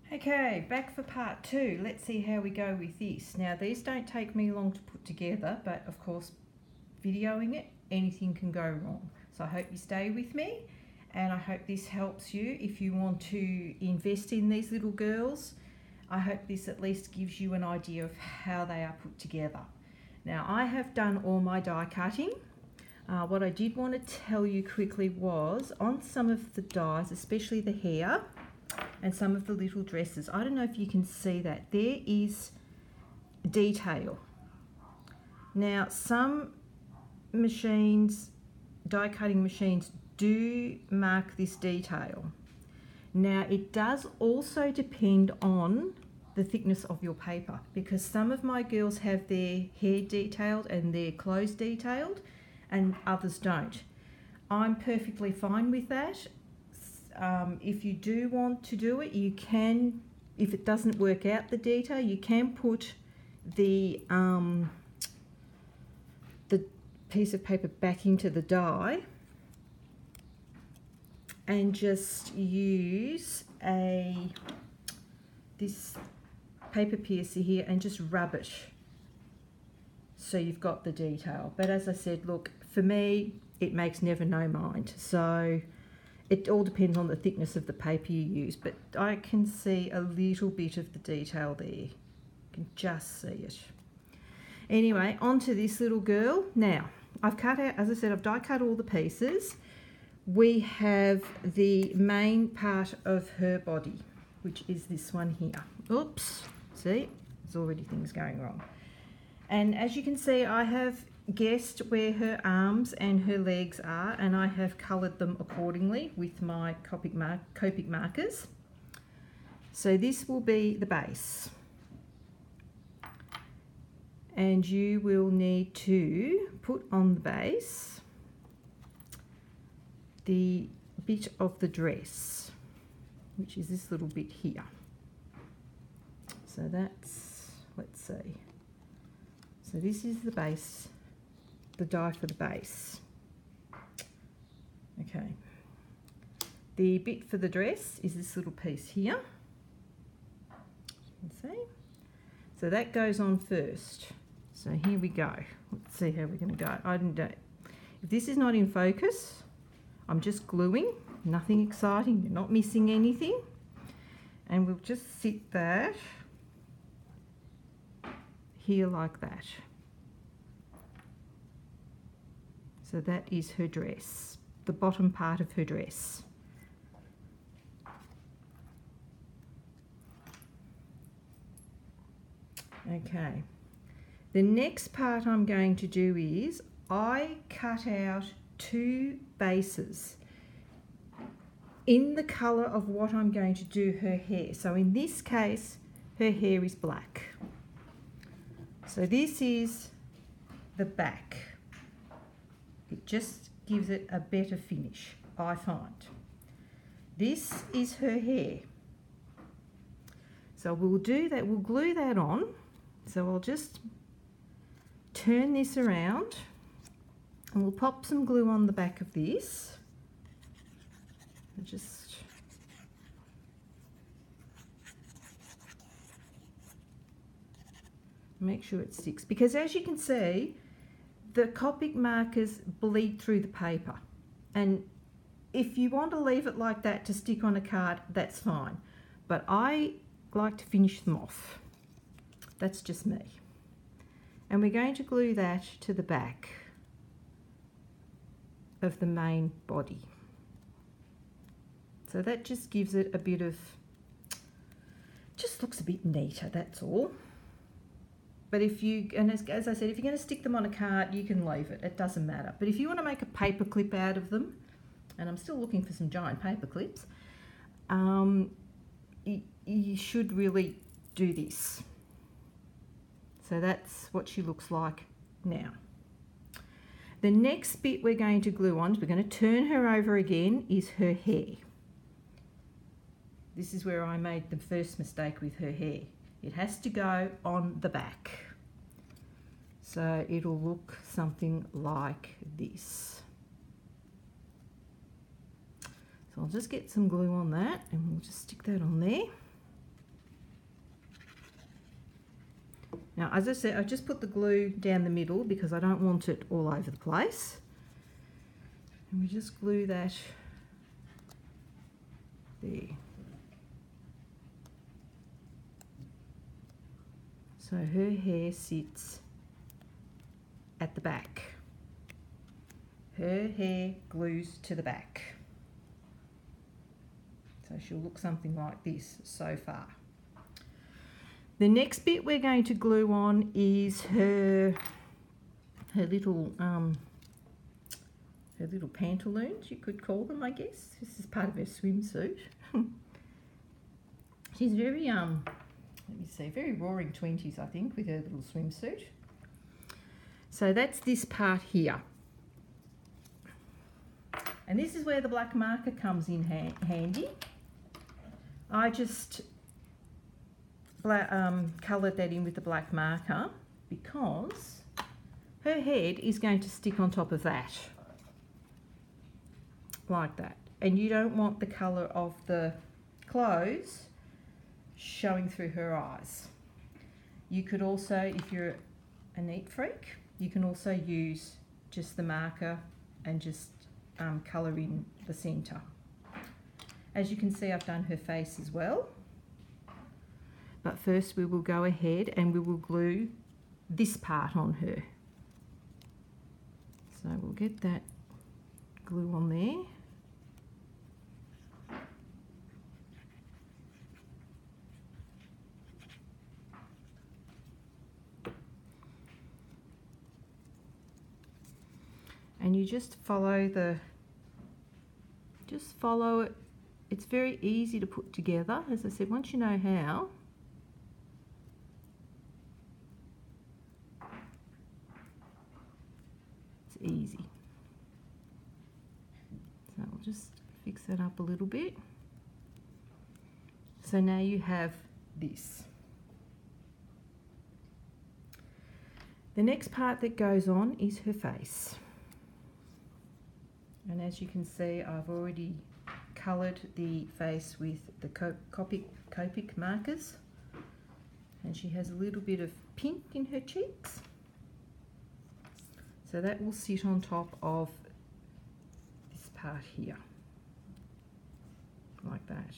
Okay, back for part 2. Let's see how we go with this. Now, these don't take me long to put together, but of course, videoing it, anything can go wrong. So I hope you stay with me, and I hope this helps you if you want to invest in these little girls. I hope this at least gives you an idea of how they are put together. Now, I have done all my die cutting. What I did want to tell you quickly was, on some of the dies, especially the hair, and some of the little dresses, I don't know if you can see that, there is detail. Now, some machines, die cutting machines, do mark this detail. Now, it does also depend on the thickness of your paper, because some of my girls have their hair detailed and their clothes detailed and others don't. I'm perfectly fine with that. If you do want to do it, you can, if it doesn't work out the detail, you can put the piece of paper back into the die and just use this paper piercer here and just rub it so you've got the detail. But as I said, look, for me, it makes never no mind. So it all depends on the thickness of the paper you use, but I can see a little bit of the detail there. You can just see it. Anyway, onto this little girl. Now, I've cut out, as I said, I've die cut all the pieces. We have the main part of her body, which is this one here. Oops, see, there's already things going wrong. And as you can see, I have guessed where her arms and her legs are, and I have coloured them accordingly with my Copic markers. So this will be the base, and you will need to put on the base the bit of the dress, which is this little bit here. So that's, let's see, so this is the base, the die for the base. Okay, the bit for the dress is this little piece here, you can see. So that goes on first. So here we go. Let's see how we're going to go. If this is not in focus, I'm just gluing, nothing exciting, you're not missing anything. And we'll just sit that here like that. So that is her dress, the bottom part of her dress. Okay, the next part I'm going to do is I cut out 2 bases in the colour of what I'm going to do her hair. So in this case, her hair is black. So this is the back. It just gives it a better finish, I find. This is her hair. So we'll do that, we'll glue that on. So I'll just turn this around and we'll pop some glue on the back of this. And just make sure it sticks, because as you can see, the Copic markers bleed through the paper, and if you want to leave it like that to stick on a card, that's fine, but I like to finish them off. That's just me. And we're going to glue that to the back of the main body. So that just gives it a bit of, just looks a bit neater, that's all. But if you, and as I said, if you're going to stick them on a card, you can leave it, it doesn't matter. But if you want to make a paper clip out of them, and I'm still looking for some giant paper clips, you should really do this. So that's what she looks like now. The next bit we're going to glue on, we're going to turn her over again, is her hair. This is where I made the first mistake with her hair. It has to go on the back. So it'll look something like this. So I'll just get some glue on that and we'll just stick that on there. Now, as I said, I just put the glue down the middle because I don't want it all over the place. And we just glue that there. So her hair sits at the back. Her hair glues to the back. So she'll look something like this so far. The next bit we're going to glue on is her little pantaloons, you could call them, I guess. This is part of her swimsuit. She's very let me see, very roaring 20s, I think, with her little swimsuit. So that's this part here. And this is where the black marker comes in handy. I just coloured that in with the black marker because her head is going to stick on top of that. Like that. And you don't want the colour of the clothes showing through her eyes. You could also, if you're a neat freak, you can also use just the marker and just colour in the centre. As you can see, I've done her face as well. But first we will go ahead and we will glue this part on her. So we'll get that glue on there. And you just follow it. It's very easy to put together. As I said, once you know how, it's easy. So we'll just fix that up a little bit. So now you have this. The next part that goes on is her face. And as you can see, I've already coloured the face with the Copic markers. And she has a little bit of pink in her cheeks. So that will sit on top of this part here. Like that.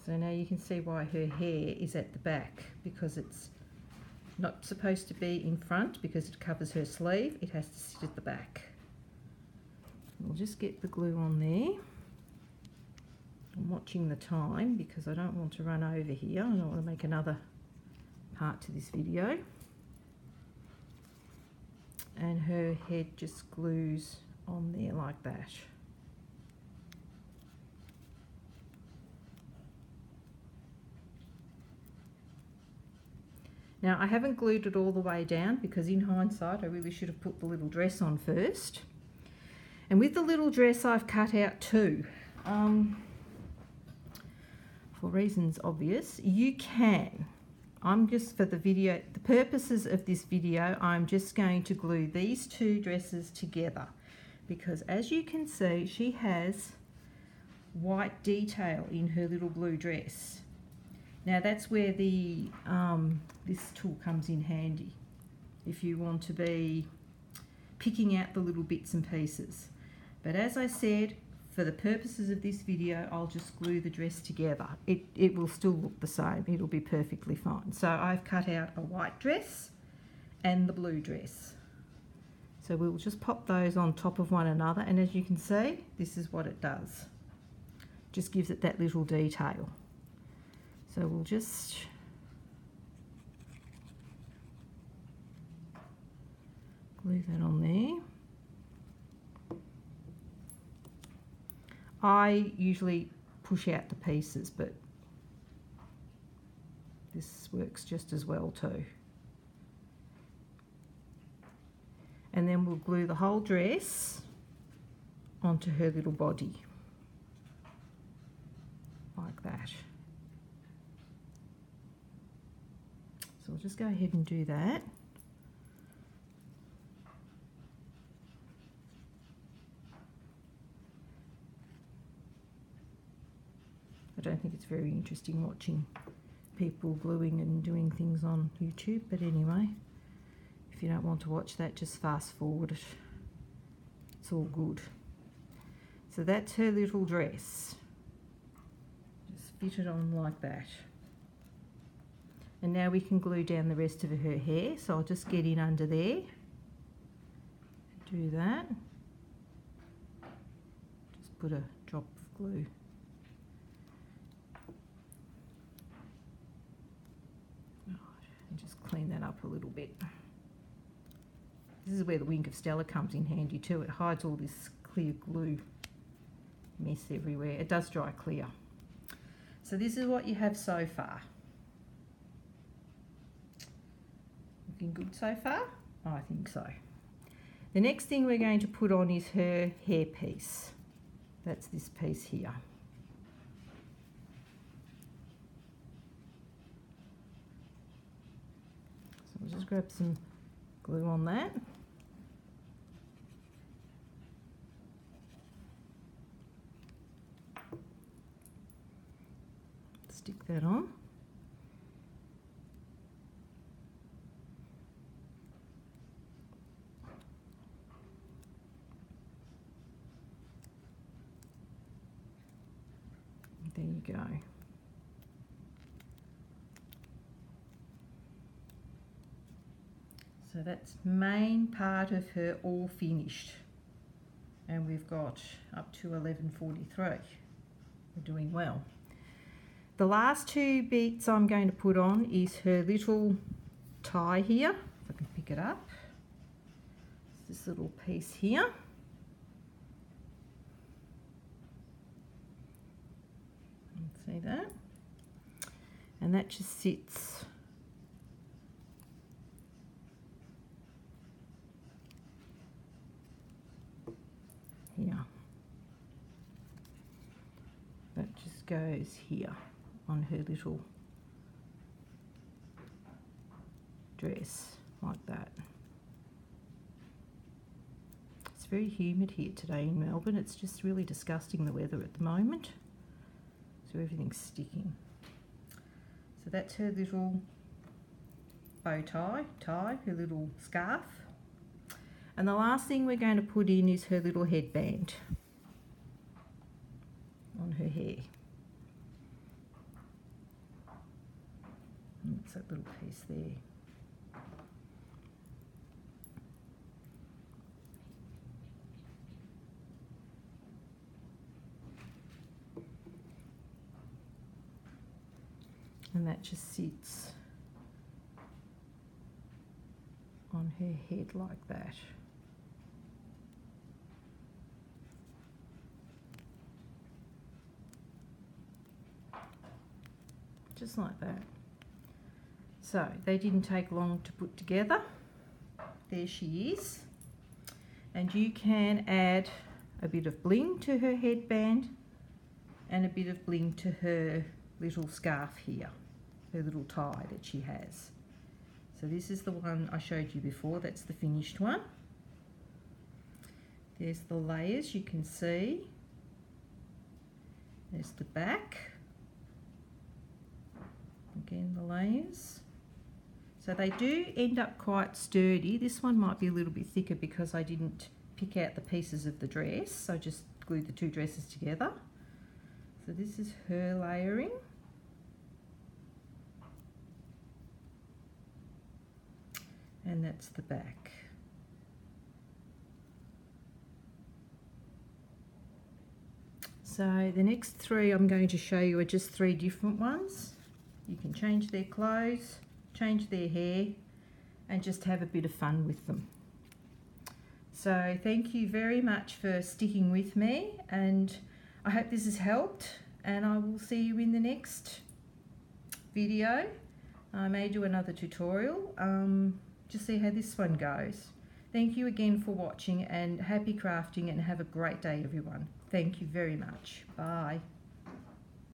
So now you can see why her hair is at the back, because it's not supposed to be in front because it covers her sleeve. It has to sit at the back. We'll just get the glue on there. I'm watching the time because I don't want to run over here. I don't want to make another part to this video. And her head just glues on there like that. Now, I haven't glued it all the way down because in hindsight I really should have put the little dress on first. And with the little dress I've cut out too. For reasons obvious, you can. I'm just, for the video, the purposes of this video, I'm just going to glue these two dresses together. Because as you can see, she has white detail in her little blue dress. Now that's where the this tool comes in handy if you want to be picking out the little bits and pieces. But as I said, for the purposes of this video, I'll just glue the dress together. It will still look the same. It'll be perfectly fine. So I've cut out a white dress and the blue dress. So we'll just pop those on top of one another, and as you can see, this is what it does. Just gives it that little detail. So we'll just glue that on there. I usually push out the pieces, but this works just as well too. And then we'll glue the whole dress onto her little body, like that. So we'll just go ahead and do that. I don't think it's very interesting watching people gluing and doing things on YouTube, but anyway, if you don't want to watch that, just fast forward it. It's all good. So that's her little dress. Just fit it on like that. And now we can glue down the rest of her hair, so I'll just get in under there. Do that. Just put a drop of glue. And just clean that up a little bit. This is where the Wink of Stella comes in handy too. It hides all this clear glue mess everywhere. It does dry clear. So this is what you have so far. Looking good so far? I think so. The next thing we're going to put on is her hair piece. That's this piece here. So we'll just grab some glue on that. Stick that on. There you go. So that's main part of her all finished. And we've got up to 11:43. We're doing well. The last two bits I'm going to put on is her little tie here. If I can pick it up. It's this little piece here. See that? And that just sits here. That just goes here on her little dress like that. It's very humid here today in Melbourne. It's just really disgusting, the weather at the moment. So everything's sticking. So that's her little bow tie, her little scarf. And the last thing we're going to put in is her little headband on her hair. And that's that little piece there. And that just sits on her head like that. Just like that. So they didn't take long to put together. There she is. And you can add a bit of bling to her headband and a bit of bling to her little scarf here, her little tie that she has. So this is the one I showed you before. That's the finished one. There's the layers you can see. There's the back. Again, the layers. So they do end up quite sturdy. This one might be a little bit thicker because I didn't pick out the pieces of the dress. So I just glued the two dresses together. So this is her layering. And that's the back. So the next three I'm going to show you are just three different ones. You can change their clothes, change their hair, and just have a bit of fun with them. So thank you very much for sticking with me, and I hope this has helped, and I will see you in the next video. I may do another tutorial. Just see how this one goes. Thank you again for watching, and happy crafting, and have a great day everyone. Thank you very much. Bye.